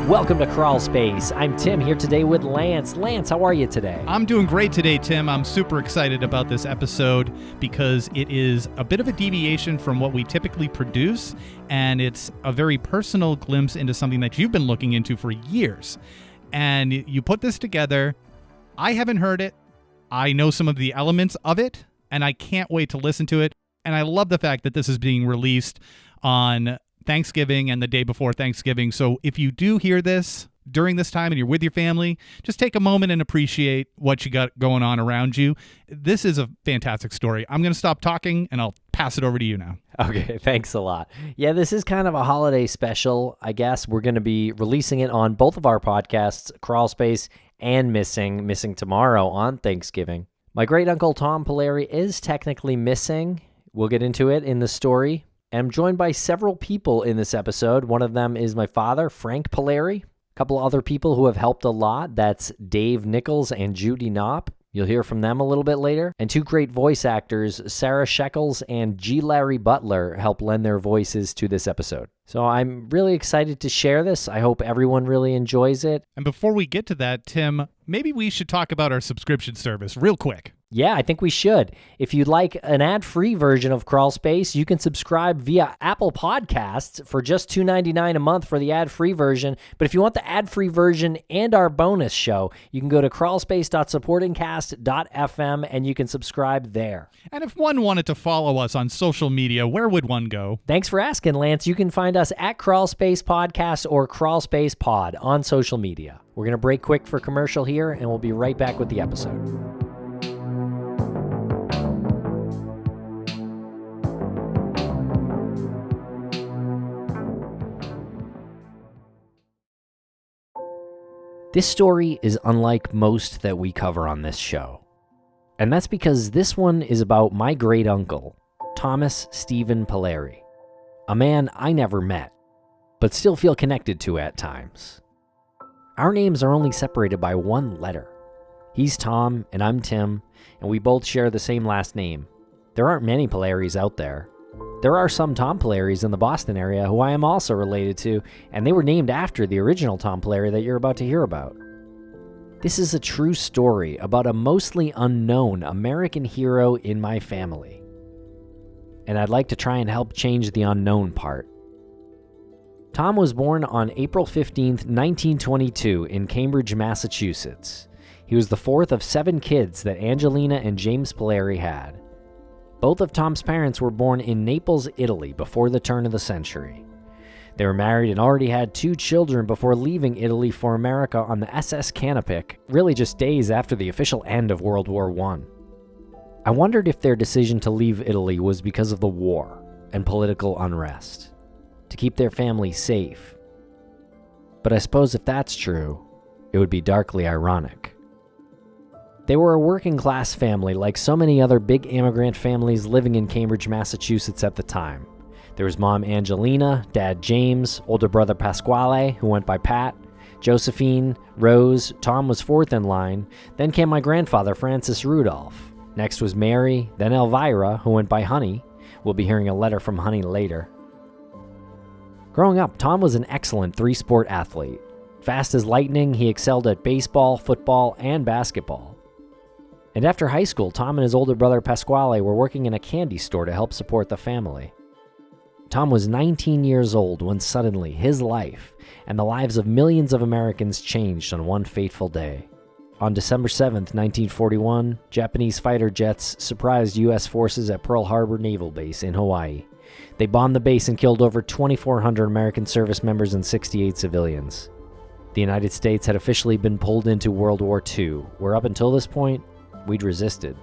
Welcome to Crawlspace. I'm Tim here today with Lance. Lance, how are you today? I'm doing great today, Tim. I'm super excited about this episode because it is a bit of a deviation from what we typically produce, and it's a very personal glimpse into something that you've been looking into for years. And you put this together. I haven't heard it. I know some of the elements of it, and I can't wait to listen to it. And I love the fact that this is being released on Thanksgiving and the day before Thanksgiving. So if you do hear this during this time and you're with your family, just take a moment and appreciate what you got going on around you. This is a fantastic story. I'm going to stop talking and I'll pass it over to you now. Okay, thanks a lot. Yeah, this is kind of a holiday special, I guess. We're going to be releasing it on both of our podcasts, Crawlspace and Missing tomorrow on Thanksgiving. My great uncle Tom Pilleri is technically missing. We'll get into it in the story. I'm joined by several people in this episode. One of them is my father, Frank Pilleri. A couple other people who have helped a lot. That's Dave Nichols and Judy Knopp. You'll hear from them a little bit later. And two great voice actors, Sarah Shekels and G. Larry Butler, help lend their voices to this episode. So I'm really excited to share this. I hope everyone really enjoys it. And before we get to that, Tim, maybe we should talk about our subscription service real quick. Yeah, I think we should. If you'd like an ad-free version of Crawlspace, you can subscribe via Apple Podcasts for just $2.99 a month for the ad-free version. But if you want the ad-free version and our bonus show, you can go to crawlspace.supportingcast.fm and you can subscribe there. And if one wanted to follow us on social media, where would one go? Thanks for asking, Lance. You can find us at Crawlspace Podcast or Crawlspace Pod on social media. We're going to break quick for commercial here, and we'll be right back with the episode. This story is unlike most that we cover on this show. And that's because this one is about my great uncle, Thomas Stephen Pilleri, a man I never met, but still feel connected to at times. Our names are only separated by one letter. He's Tom and I'm Tim, and we both share the same last name. There aren't many Pilleris out there. There are some Tom Pilleris in the Boston area who I am also related to, and they were named after the original Tom Pilleri that you're about to hear about. This is a true story about a mostly unknown American hero in my family. And I'd like to try and help change the unknown part. Tom was born on April 15th, 1922 in Cambridge, Massachusetts. He was the fourth of 7 kids that Angelina and James Pilleri had. Both of Tom's parents were born in Naples, Italy, before the turn of the century. They were married and already had 2 children before leaving Italy for America on the SS Canopic, really just days after the official end of World War I. I wondered if their decision to leave Italy was because of the war and political unrest, to keep their family safe. But I suppose if that's true, it would be darkly ironic. They were a working-class family like so many other big immigrant families living in Cambridge, Massachusetts at the time. There was Mom Angelina, Dad James, older brother Pasquale, who went by Pat, Josephine, Rose, Tom was fourth in line, then came my grandfather Francis Rudolph. Next was Mary, then Elvira, who went by Honey. We'll be hearing a letter from Honey later. Growing up, Tom was an excellent 3-sport athlete. Fast as lightning, he excelled at baseball, football, and basketball. And after high school, Tom and his older brother Pasquale were working in a candy store to help support the family. Tom was 19 years old when suddenly his life and the lives of millions of Americans changed on one fateful day. On December 7th, 1941, Japanese fighter jets surprised U.S. forces at Pearl Harbor Naval Base in Hawaii. They bombed the base and killed over 2,400 American service members and 68 civilians. The United States had officially been pulled into World War II, where up until this point, we'd resisted.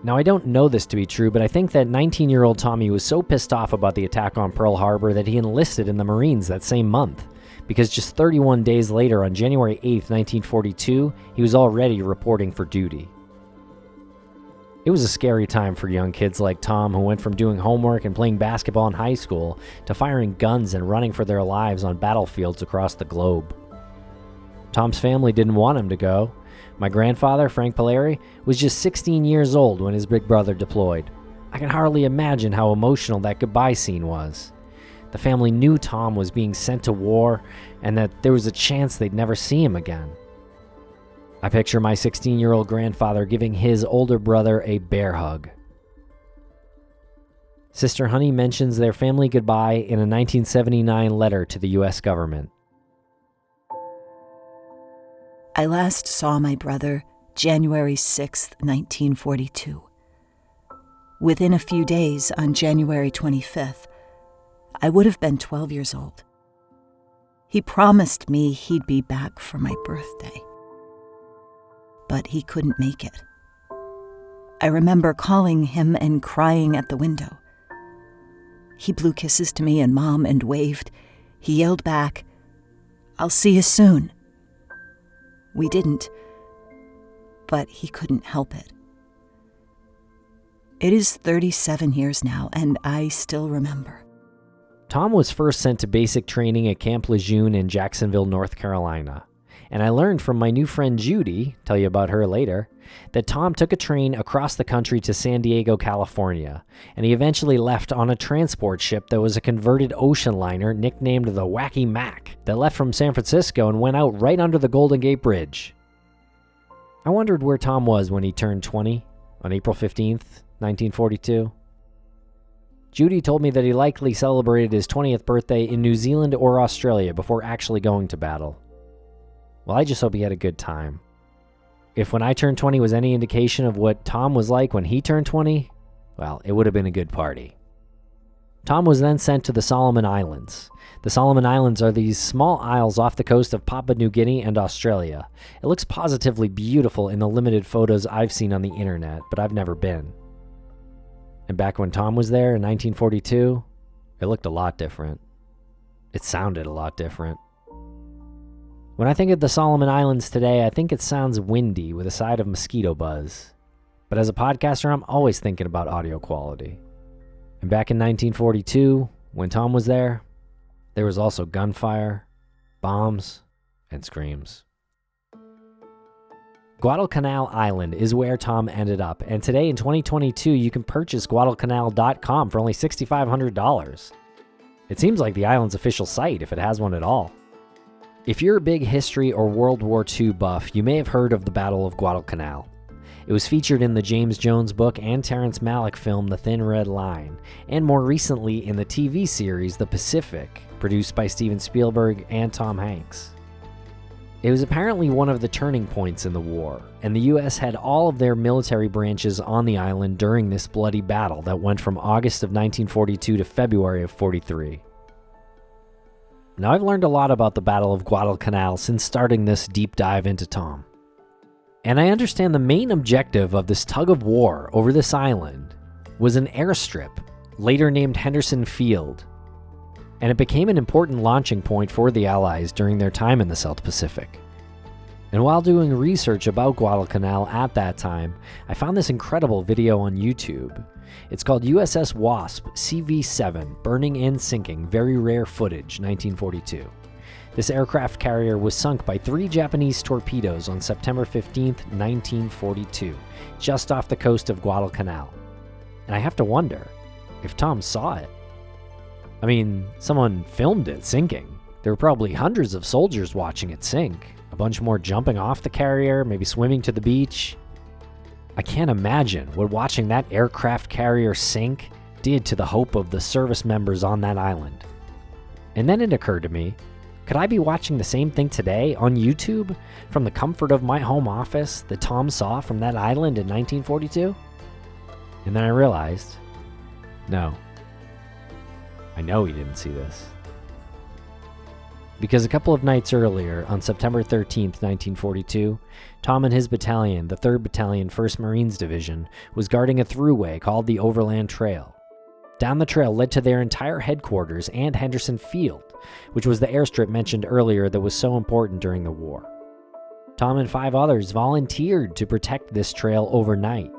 Now, I don't know this to be true, but I think that 19-year-old Tommy was so pissed off about the attack on Pearl Harbor that he enlisted in the Marines that same month, because just 31 days later, on January 8th, 1942, he was already reporting for duty. It was a scary time for young kids like Tom, who went from doing homework and playing basketball in high school to firing guns and running for their lives on battlefields across the globe. Tom's family didn't want him to go. My grandfather, Frank Pilleri, was just 16 years old when his big brother deployed. I can hardly imagine how emotional that goodbye scene was. The family knew Tom was being sent to war and that there was a chance they'd never see him again. I picture my 16-year-old grandfather giving his older brother a bear hug. Sister Honey mentions their family goodbye in a 1979 letter to the U.S. government. I last saw my brother January 6, 1942. Within a few days, on January 25th, I would have been 12 years old. He promised me he'd be back for my birthday, but he couldn't make it. I remember calling him and crying at the window. He blew kisses to me and Mom and waved. He yelled back, "I'll see you soon." We didn't, but he couldn't help it. It is 37 years now, and I still remember. Tom was first sent to basic training at Camp Lejeune in Jacksonville, North Carolina. And I learned from my new friend Judy, tell you about her later, that Tom took a train across the country to San Diego, California, and he eventually left on a transport ship that was a converted ocean liner nicknamed the Wacky Mac that left from San Francisco and went out right under the Golden Gate Bridge. I wondered where Tom was when he turned 20 on April 15th, 1942. Judy told me that he likely celebrated his 20th birthday in New Zealand or Australia before actually going to battle. Well, I just hope he had a good time. If when I turned 20 was any indication of what Tom was like when he turned 20, well, it would have been a good party. Tom was then sent to the Solomon Islands. The Solomon Islands are these small isles off the coast of Papua New Guinea and Australia. It looks positively beautiful in the limited photos I've seen on the internet, but I've never been. And back when Tom was there in 1942, it looked a lot different. It sounded a lot different. When I think of the Solomon Islands today, I think it sounds windy with a side of mosquito buzz. But as a podcaster, I'm always thinking about audio quality. And back in 1942, when Tom was there was also gunfire, bombs, and screams. Guadalcanal Island is where Tom ended up, and today in 2022, you can purchase Guadalcanal.com for only $6,500. It seems like the island's official site, if it has one at all. If you're a big history or World War II buff, you may have heard of the Battle of Guadalcanal. It was featured in the James Jones book and Terrence Malick film The Thin Red Line, and more recently in the TV series The Pacific, produced by Steven Spielberg and Tom Hanks. It was apparently one of the turning points in the war, and the U.S. had all of their military branches on the island during this bloody battle that went from August of 1942 to February of 43. Now, I've learned a lot about the Battle of Guadalcanal since starting this deep dive into Tom. And I understand the main objective of this tug of war over this island was an airstrip, later named Henderson Field, and it became an important launching point for the Allies during their time in the South Pacific. And while doing research about Guadalcanal at that time, I found this incredible video on YouTube. It's called USS Wasp CV-7 Burning and Sinking Very Rare Footage 1942. This aircraft carrier was sunk by 3 Japanese torpedoes on September 15, 1942, just off the coast of Guadalcanal. And I have to wonder if Tom saw it. I mean, someone filmed it sinking. There were probably hundreds of soldiers watching it sink, a bunch more jumping off the carrier, maybe swimming to the beach. I can't imagine what watching that aircraft carrier sink did to the hope of the service members on that island. And then it occurred to me, could I be watching the same thing today on YouTube from the comfort of my home office that Tom saw from that island in 1942? And then I realized, no. I know he didn't see this. Because a couple of nights earlier, on September 13th, 1942, Tom and his battalion, the 3rd Battalion, 1st Marines Division, was guarding a thruway called the Overland Trail. Down the trail led to their entire headquarters and Henderson Field, which was the airstrip mentioned earlier that was so important during the war. Tom and 5 others volunteered to protect this trail overnight.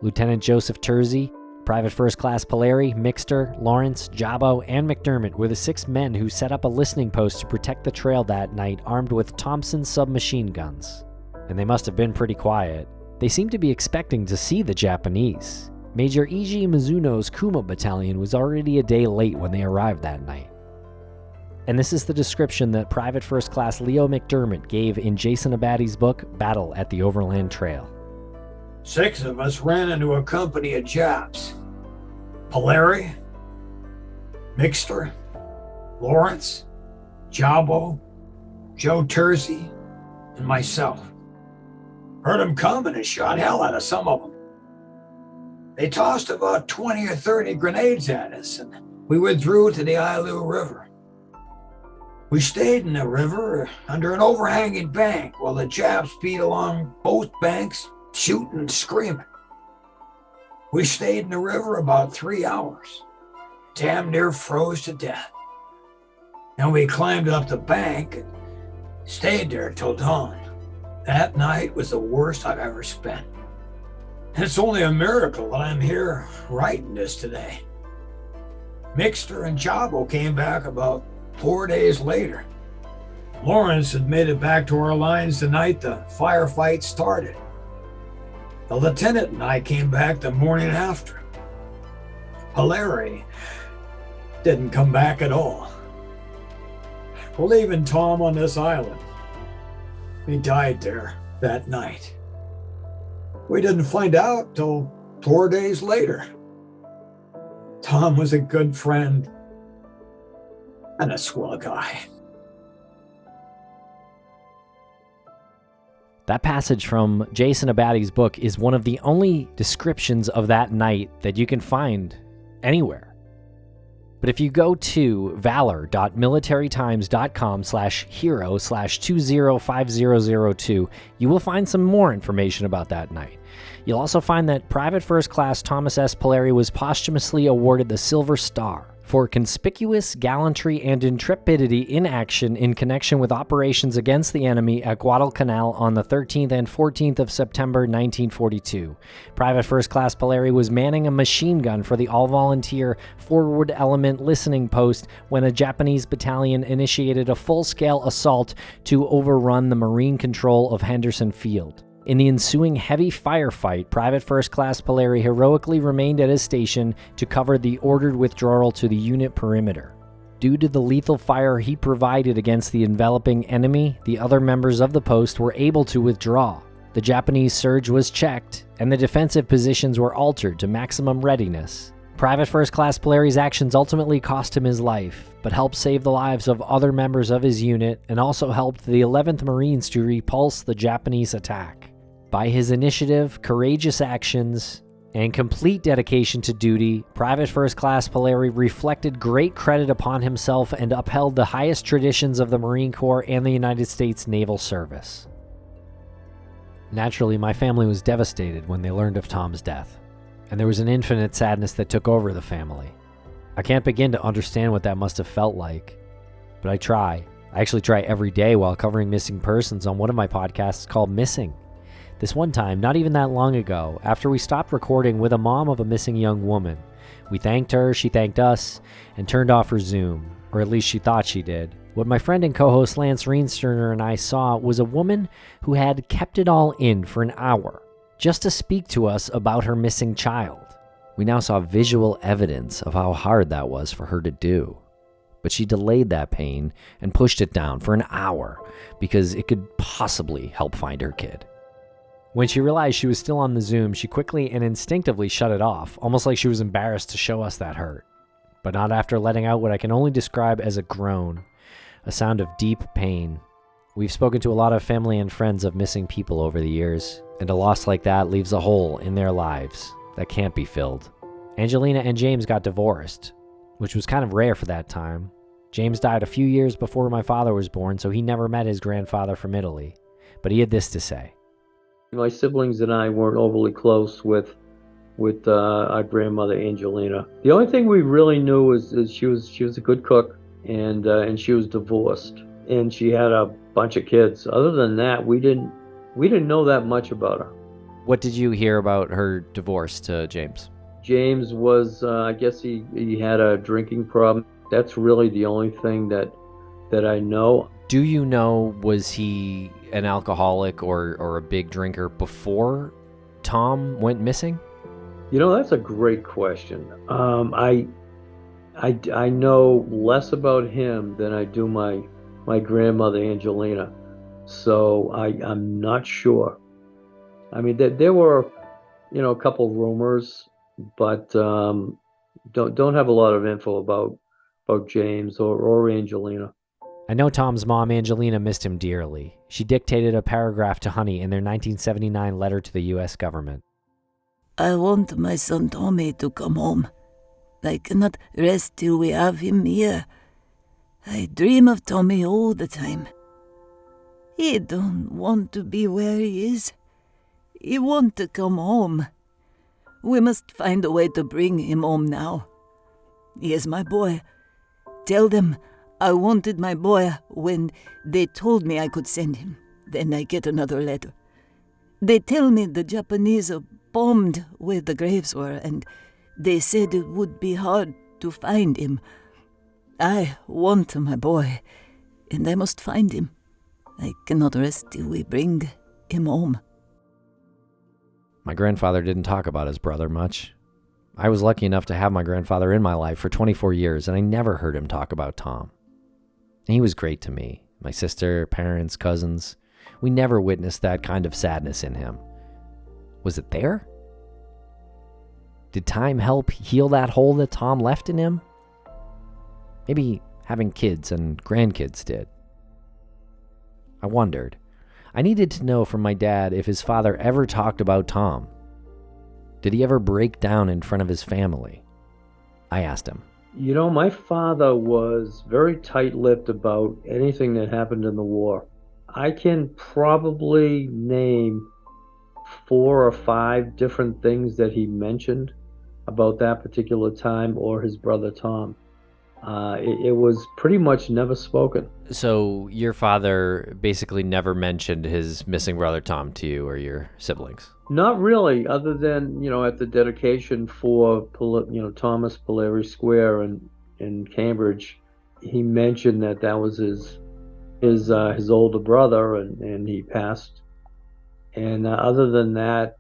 Lieutenant Joseph Terzi, Private First Class Pilleri, Mixter, Lawrence, Jabo, and McDermott were the 6 men who set up a listening post to protect the trail that night armed with Thompson submachine guns. And they must have been pretty quiet. They seemed to be expecting to see the Japanese. Major E.G. Mizuno's Kuma battalion was already a day late when they arrived that night. And this is the description that Private First Class Leo McDermott gave in Jason Abadi's book, Battle at the Overland Trail. 6 of us ran into a company of Japs. Pilleri, Mixter, Lawrence, Jabo, Joe Terzi, and myself. Heard them coming and shot hell out of some of them. They tossed about 20 or 30 grenades at us, and we withdrew to the Ilu River. We stayed in the river under an overhanging bank while the Japs beat along both banks, shooting and screaming. We stayed in the river about 3 hours, damn near froze to death. Then we climbed up the bank and stayed there till dawn. That night was the worst I've ever spent. It's only a miracle that I'm here writing this today. Mixter and Jabo came back about 4 days later. Lawrence had made it back to our lines the night the firefight started. The lieutenant and I came back the morning after. Pilleri didn't come back at all. We're leaving Tom on this island. He died there that night. We didn't find out till 4 days later. Tom was a good friend and a swell guy. That passage from Jason Abadi's book is one of the only descriptions of that night that you can find anywhere. But if you go to valor.militarytimes.com/hero/205002, you will find some more information about that night. You'll also find that Private First Class Thomas S. Pilleri was posthumously awarded the Silver Star for conspicuous gallantry and intrepidity in action in connection with operations against the enemy at Guadalcanal on the 13th and 14th of September 1942. Private First Class Pilleri was manning a machine gun for the all-volunteer Forward Element Listening Post when a Japanese battalion initiated a full-scale assault to overrun the Marine control of Henderson Field. In the ensuing heavy firefight, Private First Class Pilleri heroically remained at his station to cover the ordered withdrawal to the unit perimeter. Due to the lethal fire he provided against the enveloping enemy, the other members of the post were able to withdraw. The Japanese surge was checked, and the defensive positions were altered to maximum readiness. Private First Class Pilleri's actions ultimately cost him his life, but helped save the lives of other members of his unit and also helped the 11th Marines to repulse the Japanese attack. By his initiative, courageous actions, and complete dedication to duty, Private First Class Pilleri reflected great credit upon himself and upheld the highest traditions of the Marine Corps and the United States Naval Service. Naturally, my family was devastated when they learned of Tom's death, and there was an infinite sadness that took over the family. I can't begin to understand what that must have felt like, but I try. I actually try every day while covering missing persons on one of my podcasts called Missing. This one time, not even that long ago, after we stopped recording with a mom of a missing young woman, we thanked her, she thanked us, and turned off her Zoom, or at least she thought she did. What my friend and co-host Lance Reensterner and I saw was a woman who had kept it all in for an hour, just to speak to us about her missing child. We now saw visual evidence of how hard that was for her to do. But she delayed that pain and pushed it down for an hour because it could possibly help find her kid. When she realized she was still on the Zoom, she quickly and instinctively shut it off, almost like she was embarrassed to show us that hurt. But not after letting out what I can only describe as a groan, a sound of deep pain. We've spoken to a lot of family and friends of missing people over the years, and a loss like that leaves a hole in their lives that can't be filled. Angelina and James got divorced, which was kind of rare for that time. James died a few years before my father was born, so he never met his grandfather from Italy. But he had this to say. My siblings and I weren't overly close with our grandmother Angelina. The only thing we really knew is she was a good cook, and she was divorced, and she had a bunch of kids. Other than that, we didn't know that much about her. What did you hear about her divorce to James? James was, I guess he had a drinking problem. That's really the only thing that I know. Do you know, was he an alcoholic or a big drinker before Tom went missing? That's a great question. I know less about him than I do my grandmother Angelina, so I'm not sure. I mean, there were, a couple rumors, but don't have a lot of info about James or Angelina. I know Tom's mom, Angelina, missed him dearly. She dictated a paragraph to Honey in their 1979 letter to the U.S. government. I want my son Tommy to come home. I cannot rest till we have him here. I dream of Tommy all the time. He don't want to be where he is. He want to come home. We must find a way to bring him home now. He is my boy. Tell them I wanted my boy when they told me I could send him. Then I get another letter. They tell me the Japanese are bombed where the graves were, and they said it would be hard to find him. I want my boy, and I must find him. I cannot rest till we bring him home. My grandfather didn't talk about his brother much. I was lucky enough to have my grandfather in my life for 24 years, and I never heard him talk about Tom. And he was great to me, my sister, parents, cousins. We never witnessed that kind of sadness in him. Was it there? Did time help heal that hole that Tom left in him? Maybe having kids and grandkids did. I wondered. I needed to know from my dad if his father ever talked about Tom. Did he ever break down in front of his family? I asked him. My father was very tight-lipped about anything that happened in the war. I can probably name 4 or 5 different things that he mentioned about that particular time or his brother Tom. It was pretty much never spoken. So your father basically never mentioned his missing brother Tom to you or your siblings? Not really, other than, at the dedication for, Thomas Pilleri Square in Cambridge, he mentioned that was his older brother, and he passed. And other than that,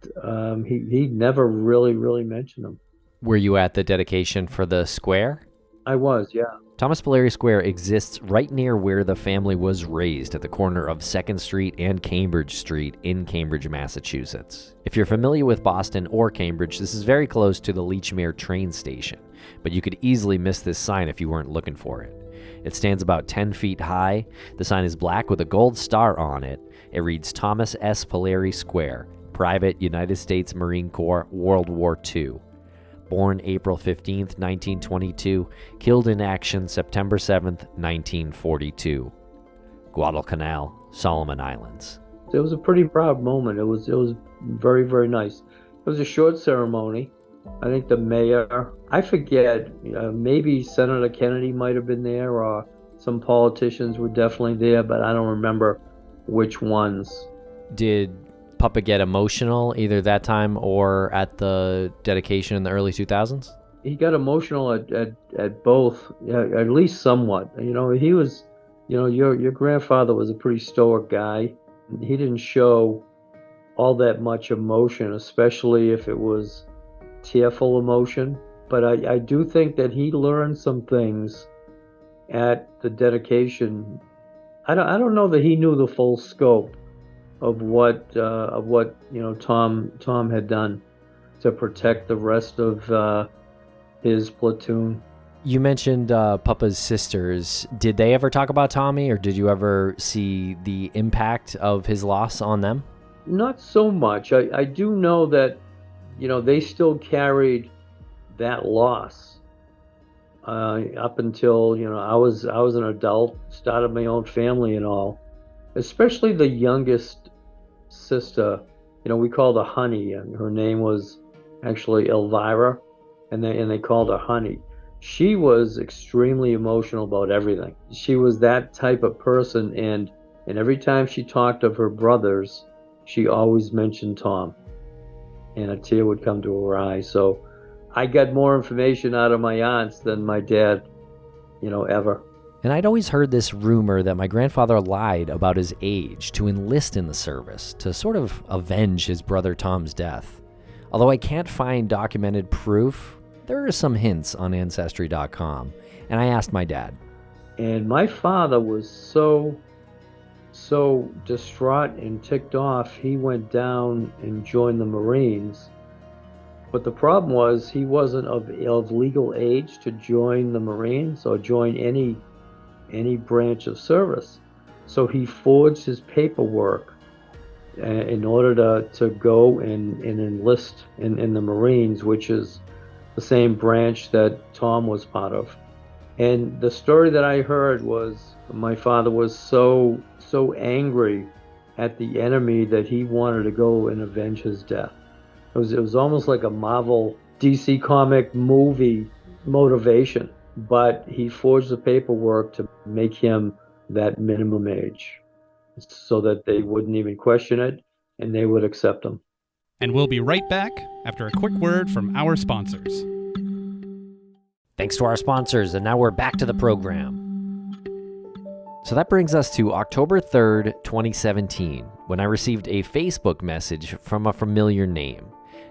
he never really mentioned him. Were you at the dedication for the square? I was, yeah. Thomas Pilleri Square exists right near where the family was raised, at the corner of 2nd Street and Cambridge Street in Cambridge, Massachusetts. If you're familiar with Boston or Cambridge, this is very close to the Lechmere train station, but you could easily miss this sign if you weren't looking for it. It stands about 10 feet high. The sign is black with a gold star on it. It reads Thomas S. Pilleri Square, Private United States Marine Corps, World War II. Born April 15th, 1922, killed in action September 7th, 1942. Guadalcanal, Solomon Islands. It was a pretty proud moment. It was very, very nice. It was a short ceremony. I think the mayor, I forget, maybe Senator Kennedy might have been there, or some politicians were definitely there, but I don't remember which ones. Did Papa get emotional either that time or at the dedication in the early 2000s? He got emotional at both, at least somewhat. He was, your grandfather was a pretty stoic guy. He didn't show all that much emotion, especially if it was tearful emotion. But I do think that he learned some things at the dedication. I don't know that he knew the full scope of what Tom had done to protect the rest of his platoon. You mentioned Papa's sisters. Did they ever talk about Tommy, or did you ever see the impact of his loss on them? Not so much. I do know that they still carried that loss up until I was an adult, started my own family and all. Especially the youngest sister, we called her Honey, and her name was actually Elvira, and they called her Honey. She was extremely emotional about everything. She was that type of person, and every time she talked of her brothers, she always mentioned Tom, and a tear would come to her eye. So I got more information out of my aunts than my dad, ever. And I'd always heard this rumor that my grandfather lied about his age to enlist in the service, to sort of avenge his brother Tom's death. Although I can't find documented proof, there are some hints on Ancestry.com, and I asked my dad. And my father was so distraught and ticked off, he went down and joined the Marines. But the problem was he wasn't of legal age to join the Marines or join any branch of service. So he forged his paperwork in order to go and enlist in the Marines, which is the same branch that Tom was part of. And the story that I heard was my father was so angry at the enemy that he wanted to go and avenge his death. It was almost like a Marvel DC comic movie motivation, but he forged the paperwork to make him that minimum age so that they wouldn't even question it and they would accept him. And we'll be right back after a quick word from our sponsors. Thanks to our sponsors, and now we're back to the program. So that brings us to October 3rd, 2017, when I received a Facebook message from a familiar name.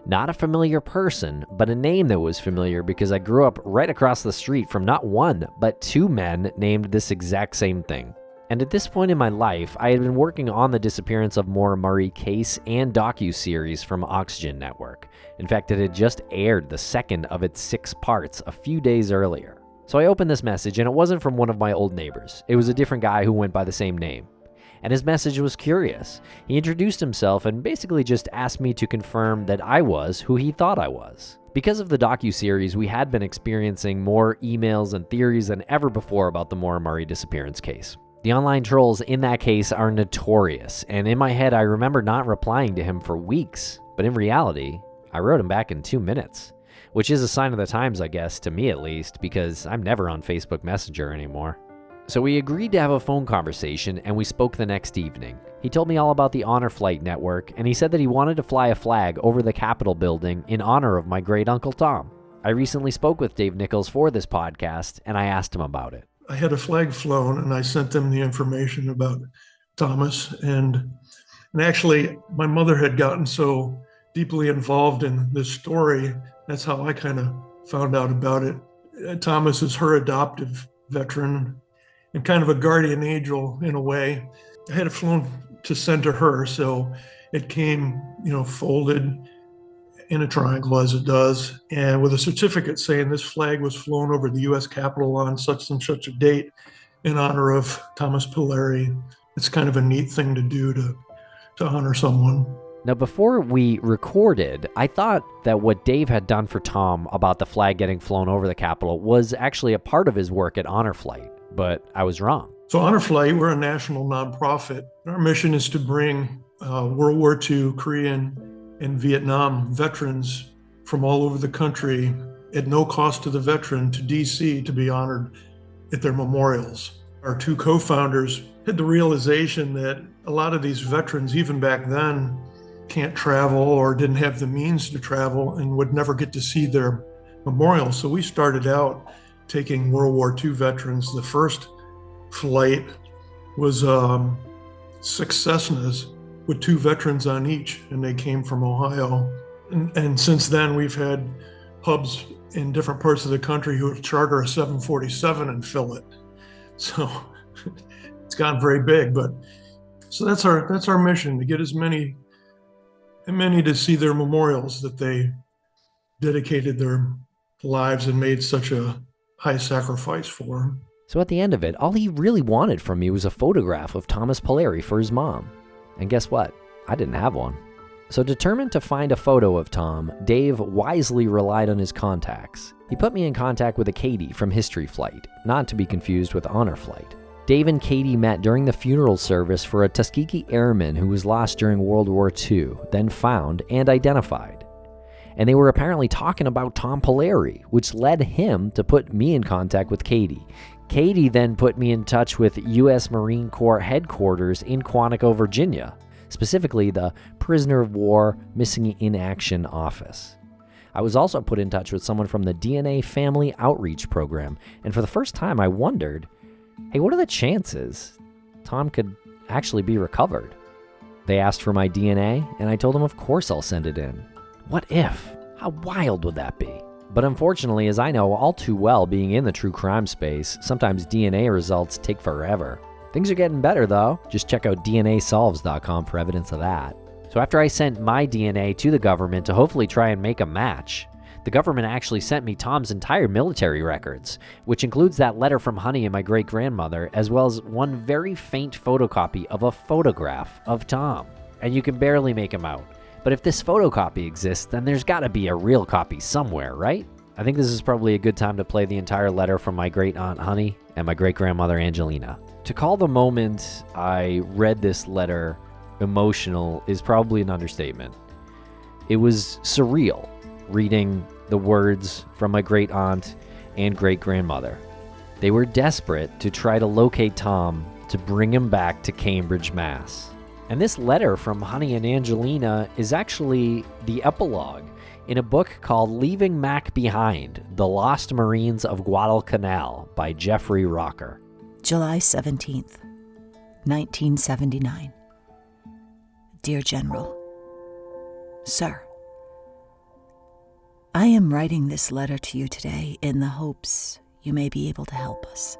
Not a familiar person, but a name that was familiar because I grew up right across the street from not one, but two men named this exact same thing. And at this point in my life, I had been working on the disappearance of Maura Murray case and docu-series from Oxygen Network. In fact, it had just aired the second of its 6 parts a few days earlier. So I opened this message, and it wasn't from one of my old neighbors. It was a different guy who went by the same name. And his message was curious. He introduced himself and basically just asked me to confirm that I was who he thought I was. Because of the docu-series, we had been experiencing more emails and theories than ever before about the Maura Murray disappearance case. The online trolls in that case are notorious, and in my head I remember not replying to him for weeks, but in reality, I wrote him back in 2 minutes, which is a sign of the times, I guess, to me at least, because I'm never on Facebook Messenger anymore. So we agreed to have a phone conversation, and we spoke the next evening. He told me all about the Honor Flight Network, and he said that he wanted to fly a flag over the Capitol building in honor of my great uncle Tom. I recently spoke with Dave Nichols for this podcast, and I asked him about it. I had a flag flown, and I sent them the information about Thomas. And actually, my mother had gotten so deeply involved in this story. That's how I kind of found out about it. Thomas is her adoptive veteran and kind of a guardian angel in a way. I had it flown to send to her, so it came, folded in a triangle as it does, and with a certificate saying this flag was flown over the U.S. Capitol on such and such a date in honor of Thomas Pilleri. It's kind of a neat thing to do to honor someone. Now, before we recorded, I thought that what Dave had done for Tom about the flag getting flown over the Capitol was actually a part of his work at Honor Flight, but I was wrong. So Honor Flight, we're a national nonprofit. Our mission is to bring World War II, Korean, and Vietnam veterans from all over the country at no cost to the veteran to DC to be honored at their memorials. Our 2 co-founders had the realization that a lot of these veterans, even back then, can't travel or didn't have the means to travel and would never get to see their memorial. So we started out taking World War II veterans. The first flight was 6 Cessnas with 2 veterans on each, and they came from Ohio. And since then, we've had hubs in different parts of the country who charter a 747 and fill it. So it's gotten very big, but so that's our mission, to get as many to see their memorials that they dedicated their lives and made such a high sacrifice for. So at the end of it, all he really wanted from me was a photograph of Thomas Pilleri for his mom. And guess what? I didn't have one. So determined to find a photo of Tom, Dave wisely relied on his contacts. He put me in contact with a Katie from History Flight, not to be confused with Honor Flight. Dave and Katie met during the funeral service for a Tuskegee airman who was lost during World War II, then found and identified. And they were apparently talking about Tom Pilleri, which led him to put me in contact with Katie. Katie then put me in touch with U.S. Marine Corps headquarters in Quantico, Virginia, specifically the Prisoner of War Missing in Action office. I was also put in touch with someone from the DNA Family Outreach Program, and for the first time I wondered, hey, what are the chances Tom could actually be recovered? They asked for my DNA, and I told them of course I'll send it in. What if? How wild would that be? But unfortunately, as I know all too well being in the true crime space, sometimes DNA results take forever. Things are getting better though. Just check out DNAsolves.com for evidence of that. So after I sent my DNA to the government to hopefully try and make a match, the government actually sent me Tom's entire military records, which includes that letter from Honey and my great-grandmother, as well as one very faint photocopy of a photograph of Tom. And you can barely make him out. But if this photocopy exists, then there's gotta be a real copy somewhere, right? I think this is probably a good time to play the entire letter from my great-aunt Honey and my great-grandmother Angelina. To call the moment I read this letter emotional is probably an understatement. It was surreal reading the words from my great-aunt and great-grandmother. They were desperate to try to locate Tom to bring him back to Cambridge, Mass. And this letter from Honey and Angelina is actually the epilogue in a book called Leaving Mac Behind, The Lost Marines of Guadalcanal by Jeffrey Rocker. July 17th, 1979. Dear General, Sir, I am writing this letter to you today in the hopes you may be able to help us.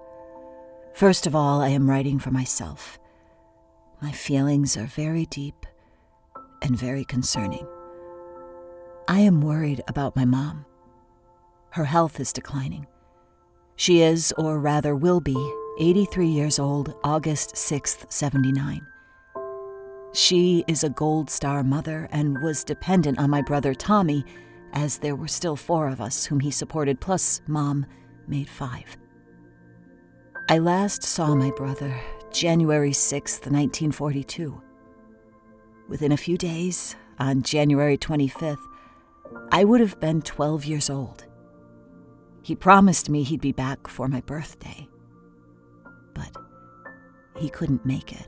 First of all, I am writing for myself. My feelings are very deep and very concerning. I am worried about my mom. Her health is declining. She is, or rather will be, 83 years old, August 6th, 79. She is a Gold Star mother and was dependent on my brother Tommy, as there were still 4 of us whom he supported, plus Mom made 5. I last saw my brother January 6th, 1942. Within a few days, on January 25th, I would have been 12 years old. He promised me he'd be back for my birthday, but he couldn't make it.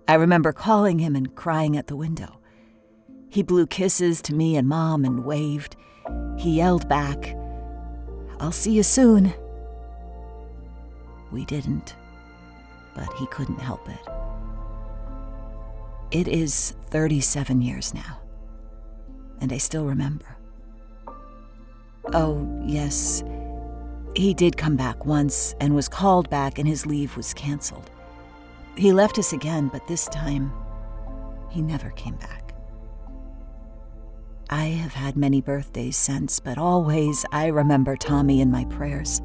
I remember calling him and crying at the window. He blew kisses to me and Mom and waved. He yelled back, "I'll see you soon." We didn't, but he couldn't help it. It is 37 years now, and I still remember. Oh, yes, he did come back once and was called back and his leave was canceled. He left us again, but this time, he never came back. I have had many birthdays since, but always I remember Tommy in my prayers.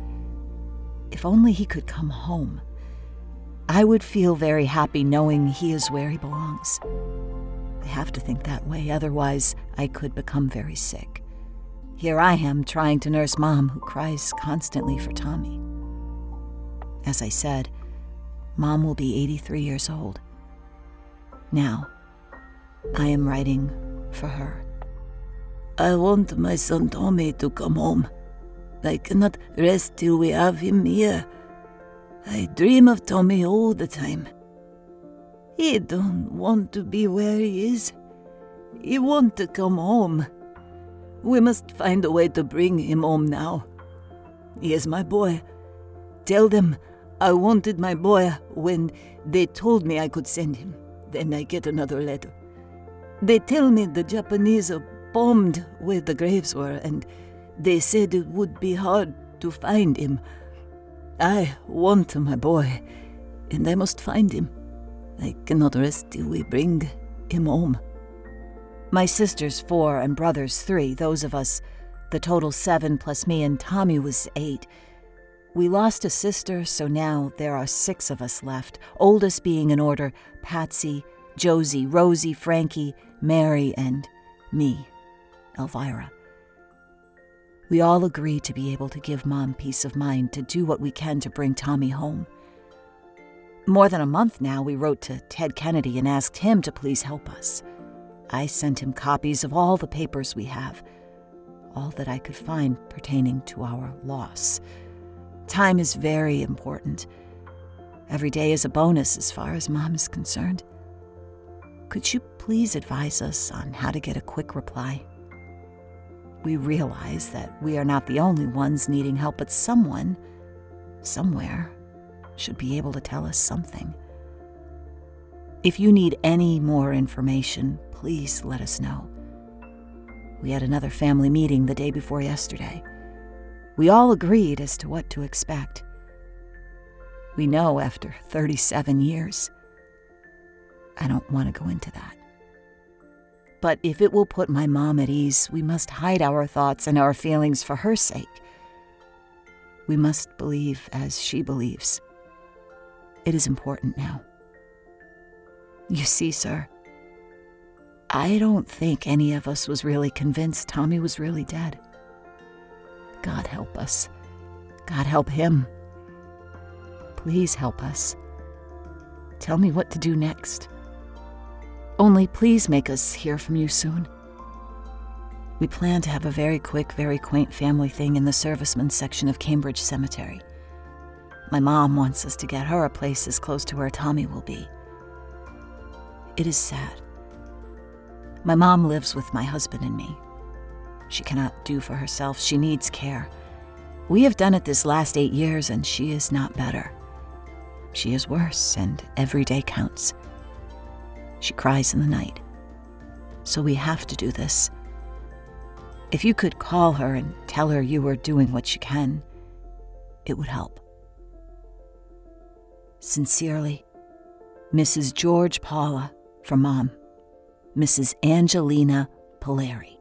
If only he could come home. I would feel very happy knowing he is where he belongs. I have to think that way, otherwise I could become very sick. Here I am trying to nurse Mom, who cries constantly for Tommy. As I said, Mom will be 83 years old. Now, I am writing for her. I want my son Tommy to come home. I cannot rest till we have him here. I dream of Tommy all the time. He don't want to be where he is. He want to come home. We must find a way to bring him home now. He is my boy. Tell them I wanted my boy when they told me I could send him. Then I get another letter. They tell me the Japanese are bombed where the graves were, and they said it would be hard to find him. I want my boy, and I must find him. I cannot rest till we bring him home. My sisters 4 and brothers 3, those of us, the total 7 plus me and Tommy was 8. We lost a sister, so now there are 6 of us left, oldest being in order Patsy, Josie, Rosie, Frankie, Mary, and me, Elvira. We all agree to be able to give Mom peace of mind to do what we can to bring Tommy home. More than a month now, we wrote to Ted Kennedy and asked him to please help us. I sent him copies of all the papers we have, all that I could find pertaining to our loss. Time is very important. Every day is a bonus as far as Mom is concerned. Could you please advise us on how to get a quick reply? We realize that we are not the only ones needing help, but someone, somewhere, should be able to tell us something. If you need any more information, please let us know. We had another family meeting the day before yesterday. We all agreed as to what to expect. We know after 37 years. I don't want to go into that. But if it will put my mom at ease, we must hide our thoughts and our feelings for her sake. We must believe as she believes. It is important now. You see, sir, I don't think any of us was really convinced Tommy was really dead. God help us. God help him. Please help us. Tell me what to do next. Only please make us hear from you soon. We plan to have a very quick, very quaint family thing in the servicemen's section of Cambridge Cemetery. My mom wants us to get her a place as close to where Tommy will be. It is sad. My mom lives with my husband and me. She cannot do for herself. She needs care. We have done it this last 8 years, and she is not better. She is worse, and every day counts. She cries in the night. So we have to do this. If you could call her and tell her you are doing what you can, it would help. Sincerely, Mrs. George Paula, from Mom, Mrs. Angelina Pilleri.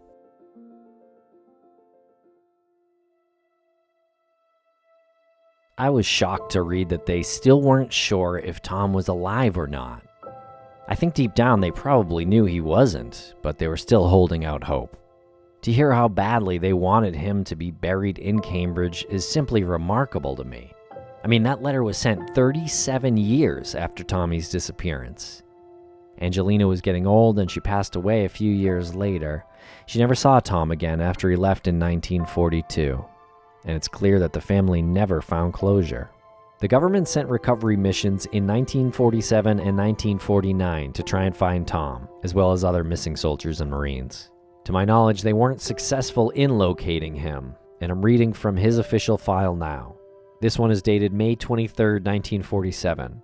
I was shocked to read that they still weren't sure if Tom was alive or not. I think deep down they probably knew he wasn't, but they were still holding out hope. To hear how badly they wanted him to be buried in Cambridge is simply remarkable to me. I mean, that letter was sent 37 years after Tommy's disappearance. Angelina was getting old and she passed away a few years later. She never saw Tom again after he left in 1942. And it's clear that the family never found closure. The government sent recovery missions in 1947 and 1949 to try and find Tom, as well as other missing soldiers and Marines. To my knowledge, they weren't successful in locating him, and I'm reading from his official file now. This one is dated May 23, 1947.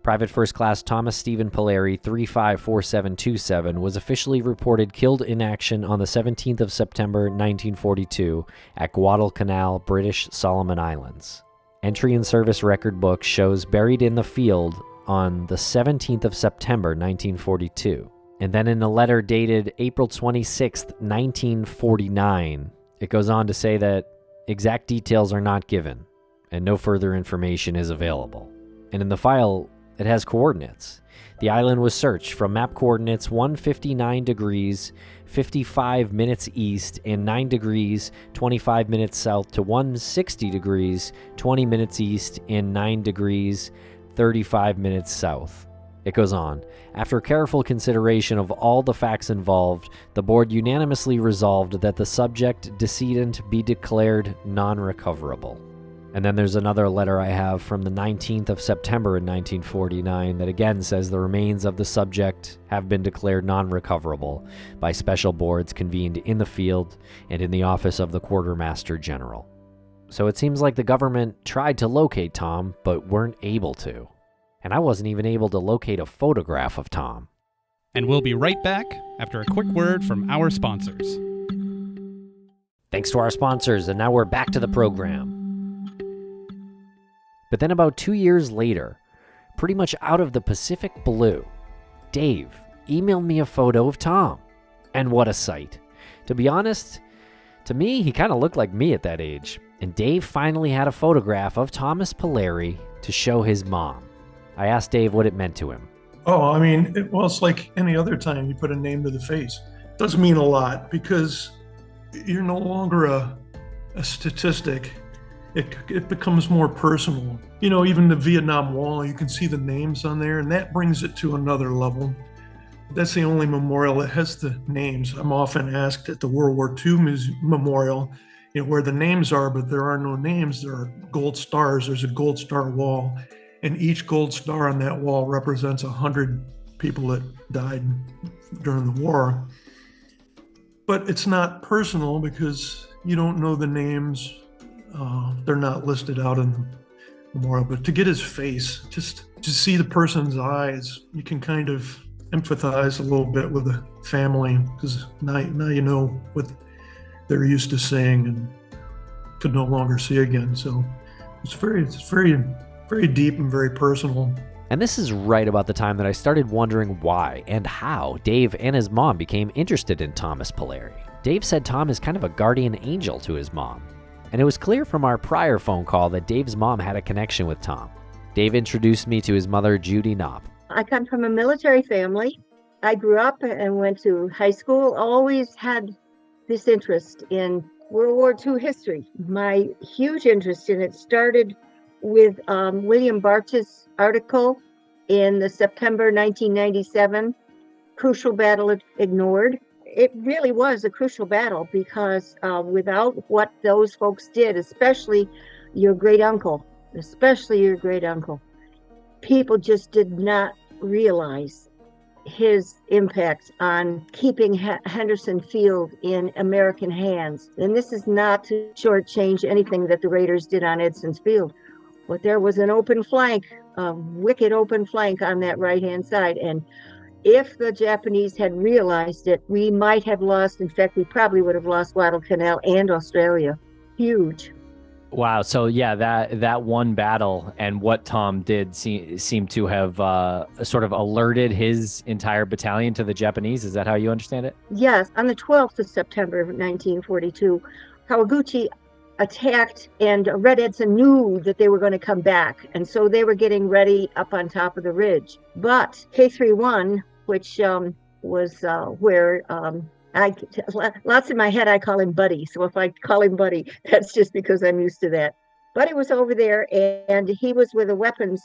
Private First Class Thomas Stephen Pilleri, 354727, was officially reported killed in action on the 17th of September 1942 at Guadalcanal, British Solomon Islands. Entry in service record book shows buried in the field on the 17th of September 1942. And then in a letter dated April 26, 1949, it goes on to say that exact details are not given and no further information is available. And in the file, it has coordinates. The island was searched from map coordinates 159 degrees, 55 minutes east, and 9 degrees, 25 minutes south to 160 degrees, 20 minutes east, and 9 degrees, 35 minutes south. It goes on. After careful consideration of all the facts involved, the board unanimously resolved that the subject decedent be declared non-recoverable. And then there's another letter I have from the 19th of September in 1949 that again says the remains of the subject have been declared non-recoverable by special boards convened in the field and in the office of the Quartermaster General. So it seems like the government tried to locate Tom, but weren't able to. And I wasn't even able to locate a photograph of Tom. And we'll be right back after a quick word from our sponsors. Thanks to our sponsors, and now we're back to the program. But then about 2 years later, pretty much out of the Pacific blue, Dave emailed me a photo of Tom. And what a sight. To be honest, to me, he kind of looked like me at that age. And Dave finally had a photograph of Thomas Pilleri to show his mom. I asked Dave what it meant to him. Oh, I mean, it's like any other time you put a name to the face. It does mean a lot because you're no longer a statistic. It becomes more personal. You know, even the Vietnam Wall, you can see the names on there, and that brings it to another level. That's the only memorial that has the names. I'm often asked at the World War II memorial, you know, where the names are, but there are no names. There are gold stars. There's a gold star wall, and each gold star on that wall represents 100 people that died during the war. But it's not personal because you don't know the names. They're not listed out in the memorial, but to get his face, just to see the person's eyes, you can kind of empathize a little bit with the family, because now you know what they're used to seeing and could no longer see again. So it's very deep and very personal. And this is right about the time that I started wondering why and how Dave and his mom became interested in Thomas Pilleri. Dave said Tom is kind of a guardian angel to his mom. And it was clear from our prior phone call that Dave's mom had a connection with Tom. Dave introduced me to his mother, Judy Knopp. I come from a military family. I grew up and went to high school, always had this interest in World War II history. My huge interest in it started with William Barch's article in the September 1997 Crucial Battle Ignored. It really was a crucial battle because without what those folks did, especially your great uncle, people just did not realize his impact on keeping Henderson Field in American hands. And this is not to shortchange anything that the Raiders did on Edson's Field, but there was an open flank, a wicked open flank on that right-hand side. And if the Japanese had realized it, we might have lost. In fact, we probably would have lost Guadalcanal and Australia. Huge. Wow. So yeah, that one battle and what Tom did seem to have sort of alerted his entire battalion to the Japanese. Is that how you understand it? Yes. On the 12th of September of 1942, Kawaguchi attacked, and Red Edson knew that they were going to come back. And so they were getting ready up on top of the ridge. But K31, which was where lots in my head, I call him Buddy. So if I call him Buddy, that's just because I'm used to that. Buddy was over there, and he was with a weapons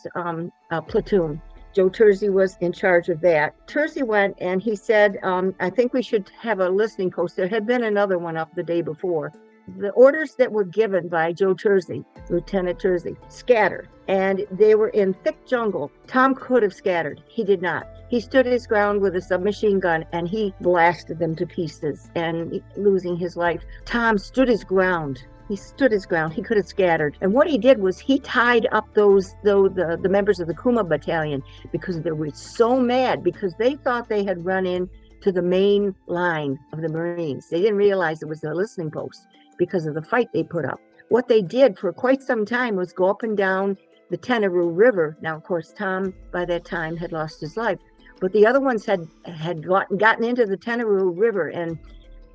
platoon. Joe Tersey was in charge of that. Tersey went and he said, I think we should have a listening post. There had been another one up the day before. The orders that were given by Joe Tersey, Lieutenant Tersey, scattered, and they were in thick jungle. Tom could have scattered. He did not. He stood his ground with a submachine gun, and he blasted them to pieces, and losing his life. Tom stood his ground. He stood his ground. He could have scattered. And what he did was he tied up the members of the Kuma Battalion, because they were so mad, because they thought they had run in to the main line of the Marines. They didn't realize it was a listening post because of the fight they put up. What they did for quite some time was go up and down the Tenaroo River. Now, of course, Tom, by that time, had lost his life. But the other ones had gotten into the Tenaroo River, and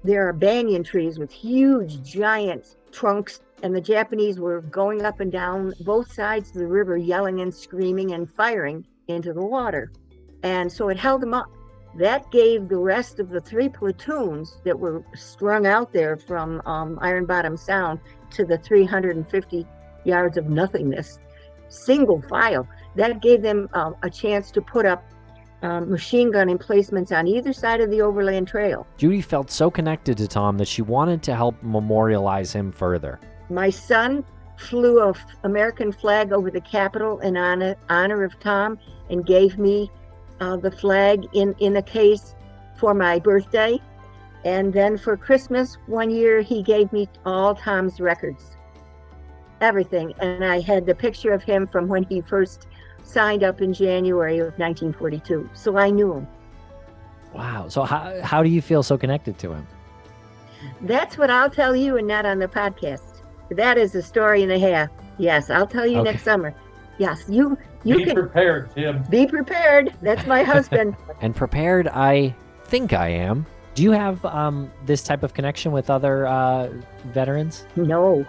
there are banyan trees with huge, giant trunks, and the Japanese were going up and down both sides of the river, yelling and screaming and firing into the water. And so it held them up. That gave the rest of the three platoons that were strung out there from Iron Bottom Sound to the 350 yards of nothingness, single file. That gave them a chance to put up machine gun emplacements on either side of the overland trail. Judy felt so connected to Tom that she wanted to help memorialize him further. My son flew an American flag over the Capitol in honor of Tom, and gave me the flag in a case for my birthday. And then for Christmas one year, he gave me all Tom's records, everything. And I had the picture of him from when he first signed up in January of 1942. So I knew him. Wow. So how do you feel so connected to him? That's what I'll tell you, and not on the podcast. That is a story and a half. Yes, I'll tell you next summer. Yes, you Be can prepared, Tim. be prepared. That's my husband. And prepared, I think I am. Do you have this type of connection with other veterans? No,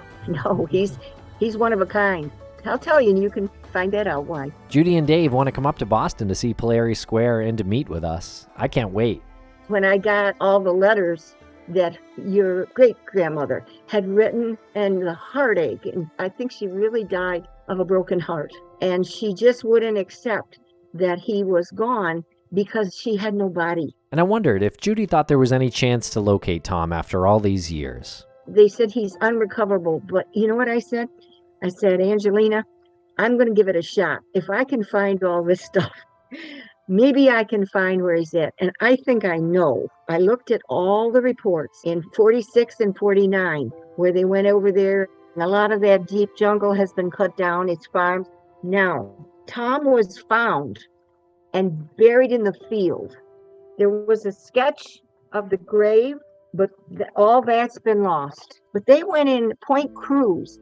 he's one of a kind. I'll tell you, and you can find that out why. Judy and Dave want to come up to Boston to see Pilleri Square and to meet with us. I can't wait. When I got all the letters that your great-grandmother had written, and the heartache, and I think she really died of a broken heart, and she just wouldn't accept that he was gone because she had no body. And I wondered if Judy thought there was any chance to locate Tom after all these years. They said he's unrecoverable, but you know what I said? I said, Angelina, I'm going to give it a shot. If I can find all this stuff, maybe I can find where he's at. And I think I know. I looked at all the reports in 46 and 49, where they went over there. A lot of that deep jungle has been cut down. It's farms. Now, Tom was found and buried in the field. There was a sketch of the grave, but all that's been lost. But they went in Point Cruz.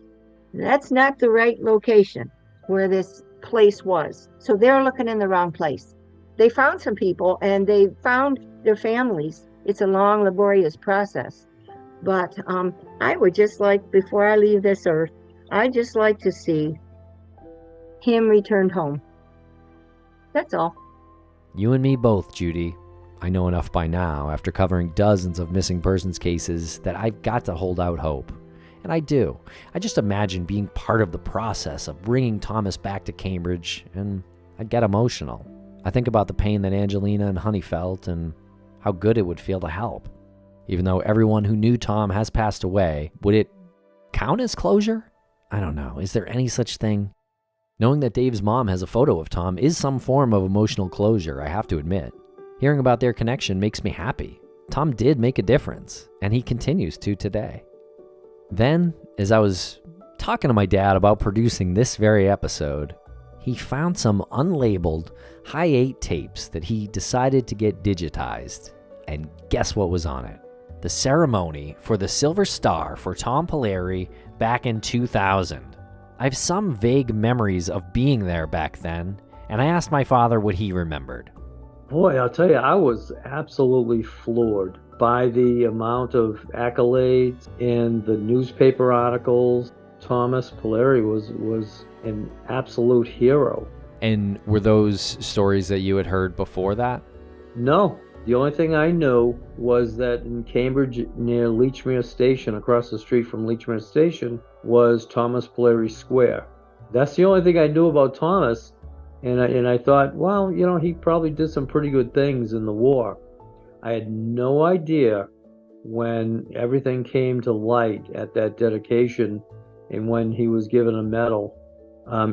That's not the right location where this place was. So they're looking in the wrong place. They found some people and they found their families. It's a long, laborious process. But I would just like, before I leave this earth, I'd just like to see him returned home. That's all. You and me both, Judy. I know enough by now, after covering dozens of missing persons cases, that I've got to hold out hope. And I do. I just imagine being part of the process of bringing Thomas back to Cambridge, and I'd get emotional. I think about the pain that Angelina and Honey felt, and how good it would feel to help. Even though everyone who knew Tom has passed away, would it count as closure? I don't know. Is there any such thing? Knowing that Dave's mom has a photo of Tom is some form of emotional closure, I have to admit. Hearing about their connection makes me happy. Tom did make a difference, and he continues to today. Then, as I was talking to my dad about producing this very episode, he found some unlabeled high 8 tapes that he decided to get digitized. And guess what was on it? The ceremony for the Silver Star for Tom Pilleri back in 2000. I have some vague memories of being there back then, and I asked my father what he remembered. Boy, I'll tell you, I was absolutely floored by the amount of accolades and the newspaper articles. Thomas Pilleri was an absolute hero. And were those stories that you had heard before that? No. The only thing I knew was that in Cambridge, near Lechmere Station, across the street from Lechmere Station, was Thomas Pilleri Square. That's the only thing I knew about Thomas. And I thought, well, you know, he probably did some pretty good things in the war. I had no idea when everything came to light at that dedication and when he was given a medal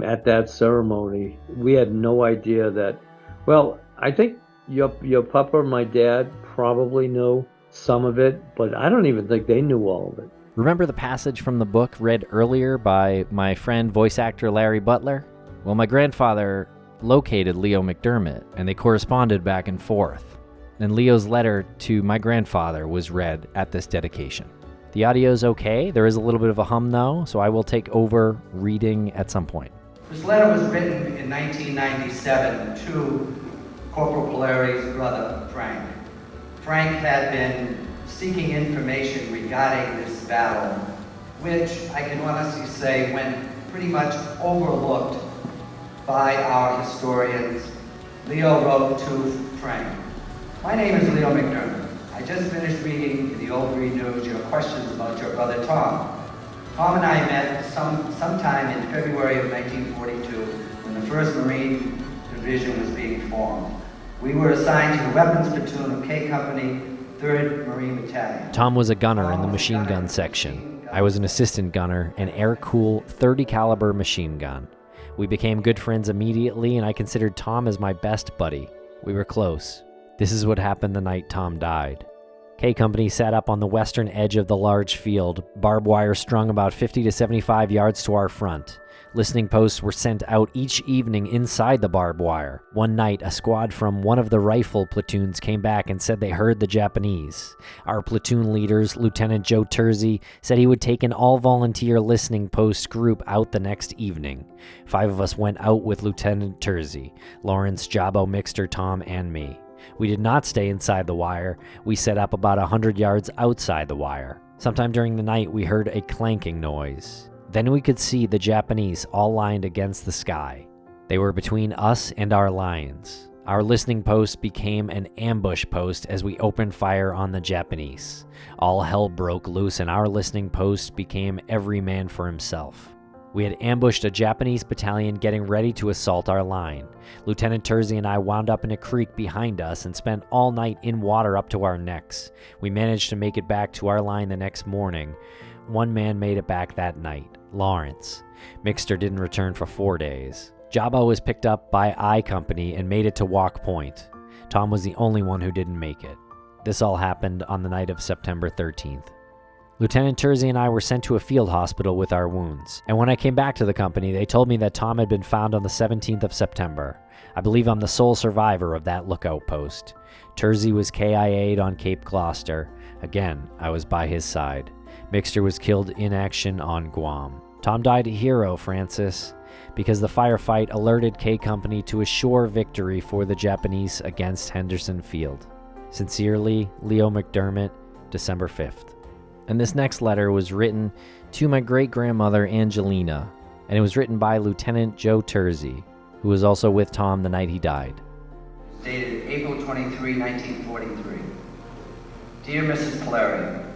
at that ceremony. We had no idea that, well, I think your papa and my dad probably knew some of it, but I don't even think they knew all of it. Remember the passage from the book read earlier by my friend, voice actor Larry Butler? Well, my grandfather located Leo McDermott, and they corresponded back and forth. And Leo's letter to my grandfather was read at this dedication. The audio's okay. There is a little bit of a hum, though, so I will take over reading at some point. This letter was written in 1997 to Corporal Pilleri's brother, Frank. Frank had been seeking information regarding this battle, which I can honestly say went pretty much overlooked by our historians. Leo wrote to Frank, "My name is Leo McDermott. I just finished reading in the Old Green News your questions about your brother Tom. Tom and I met sometime in February of 1942 when the 1st Marine Division was being formed. We were assigned to the weapons platoon of K Company, 3rd Marine Battalion." Tom was a gunner in the machine gun section. I was an assistant gunner, an air-cool 30 caliber machine gun. We became good friends immediately, and I considered Tom as my best buddy. We were close. This is what happened the night Tom died. K Company sat up on the western edge of the large field, barbed wire strung about 50 to 75 yards to our front. Listening posts were sent out each evening inside the barbed wire. One night, a squad from one of the rifle platoons came back and said they heard the Japanese. Our platoon leaders, Lieutenant Joe Terzi, said he would take an all-volunteer listening post group out the next evening. 5 of us went out with Lieutenant Terzi, Lawrence, Jabo, Mixter, Tom, and me. We did not stay inside the wire. We set up about 100 yards outside the wire. Sometime during the night, we heard a clanking noise. Then we could see the Japanese all lined against the sky. They were between us and our lines. Our listening post became an ambush post as we opened fire on the Japanese. All hell broke loose and our listening post became every man for himself. We had ambushed a Japanese battalion getting ready to assault our line. Lieutenant Terzi and I wound up in a creek behind us and spent all night in water up to our necks. We managed to make it back to our line the next morning. One man made it back that night, Lawrence. Mixter didn't return for 4 days. Jabo was picked up by I Company and made it to Walk Point. Tom was the only one who didn't make it. This all happened on the night of September 13th. Lieutenant Tersey and I were sent to a field hospital with our wounds, and when I came back to the company, they told me that Tom had been found on the 17th of September. I believe I'm the sole survivor of that lookout post. Tersey was KIA'd on Cape Gloucester. Again, I was by his side. Mixter was killed in action on Guam. Tom died a hero, Francis, because the firefight alerted K Company to a sure victory for the Japanese against Henderson Field. Sincerely, Leo McDermott, December 5th. And this next letter was written to my great-grandmother Angelina, and it was written by Lieutenant Joe Tersey, who was also with Tom the night he died. Dated April 23, 1943. Dear Mrs. Pilleri,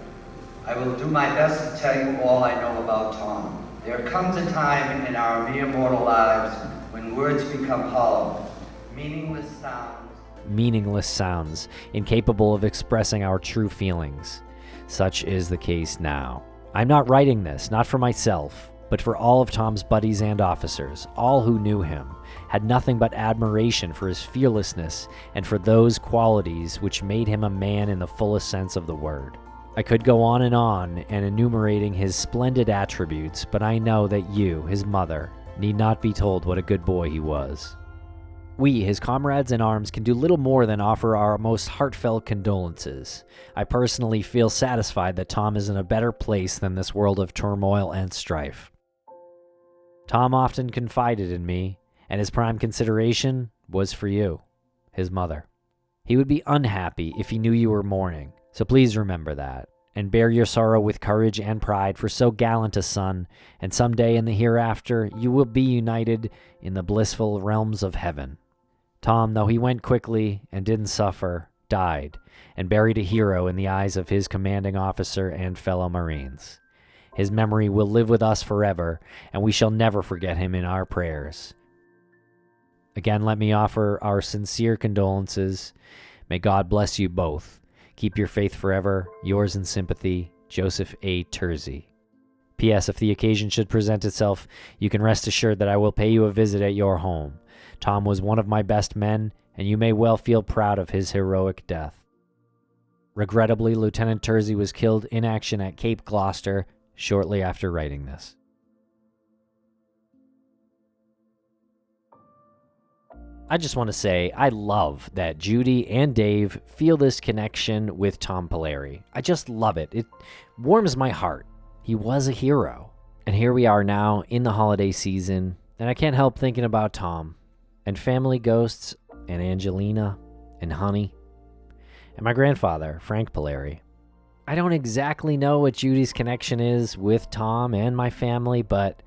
I will do my best to tell you all I know about Tom. There comes a time in our mere mortal lives when words become hollow, meaningless sounds, incapable of expressing our true feelings. Such is the case now. I'm not writing this, not for myself, but for all of Tom's buddies and officers, all who knew him, had nothing but admiration for his fearlessness and for those qualities which made him a man in the fullest sense of the word. I could go on and enumerating his splendid attributes, but I know that you, his mother, need not be told what a good boy he was. We, his comrades in arms, can do little more than offer our most heartfelt condolences. I personally feel satisfied that Tom is in a better place than this world of turmoil and strife. Tom often confided in me, and his prime consideration was for you, his mother. He would be unhappy if he knew you were mourning, so please remember that, and bear your sorrow with courage and pride for so gallant a son, and someday in the hereafter you will be united in the blissful realms of heaven. Tom, though he went quickly and didn't suffer, died, and buried a hero in the eyes of his commanding officer and fellow Marines. His memory will live with us forever, and we shall never forget him in our prayers. Again, let me offer our sincere condolences. May God bless you both. Keep your faith forever. Yours in sympathy, Joseph A. Tersey. P.S. If the occasion should present itself, you can rest assured that I will pay you a visit at your home. Tom was one of my best men, and you may well feel proud of his heroic death. Regrettably, Lieutenant Tersey was killed in action at Cape Gloucester shortly after writing this. I just want to say I love that Judy and Dave feel this connection with Tom Pilleri. I just love it. It warms my heart. He was a hero. And here we are now in the holiday season, and I can't help thinking about Tom and family ghosts and Angelina and Honey and my grandfather, Frank Pilleri. I don't exactly know what Judy's connection is with Tom and my family, but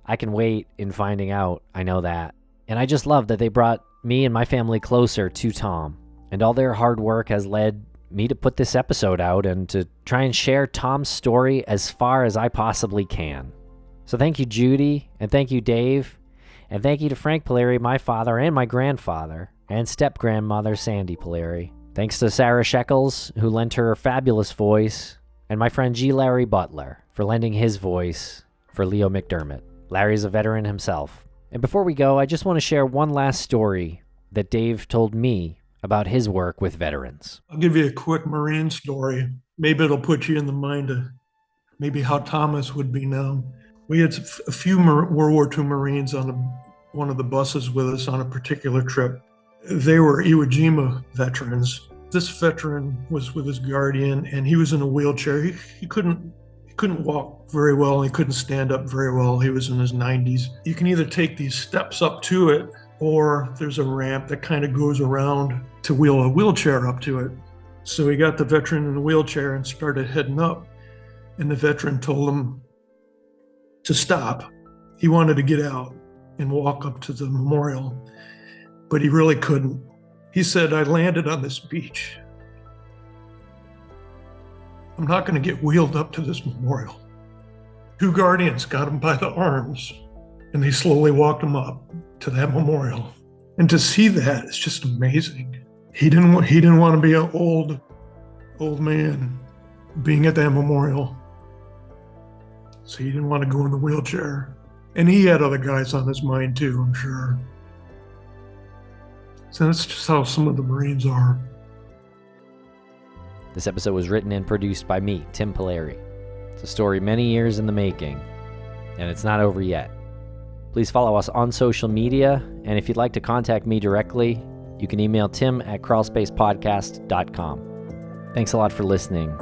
I can wait in finding out. I know that. And I just love that they brought me and my family closer to Tom, and all their hard work has led me to put this episode out and to try and share Tom's story as far as I possibly can. So thank you, Judy, and thank you, Dave, and thank you to Frank Pilleri, my father and my grandfather, and step-grandmother Sandy Pilleri. Thanks to Sarah Shekels, who lent her fabulous voice, and my friend G. Larry Butler for lending his voice for Leo McDermott. Larry's a veteran himself. And before we go, I just want to share one last story that Dave told me about his work with veterans. I'll give you a quick Marine story. Maybe it'll put you in the mind of maybe how Thomas would be now. We had a few World War II Marines on one of the buses with us on a particular trip. They were Iwo Jima veterans. This veteran was with his guardian, and he was in a wheelchair. He couldn't walk very well, and he couldn't stand up very well. He was in his 90s. You can either take these steps up to it, or there's a ramp that kind of goes around to wheel a wheelchair up to it. So he got the veteran in the wheelchair and started heading up, and the veteran told him to stop. He wanted to get out and walk up to the memorial, but he really couldn't. He said, "I landed on this beach. I'm not going to get wheeled up to this memorial." Two guardians got him by the arms, and they slowly walked him up to that memorial. And to see that is just amazing. He didn't want to be an old man being at that memorial. So he didn't want to go in the wheelchair. And he had other guys on his mind too, I'm sure. So that's just how some of the Marines are. This episode was written and produced by me, Tim Pilleri. It's a story many years in the making, and it's not over yet. Please follow us on social media, and if you'd like to contact me directly, you can email tim@crawlspacepodcast.com. Thanks a lot for listening,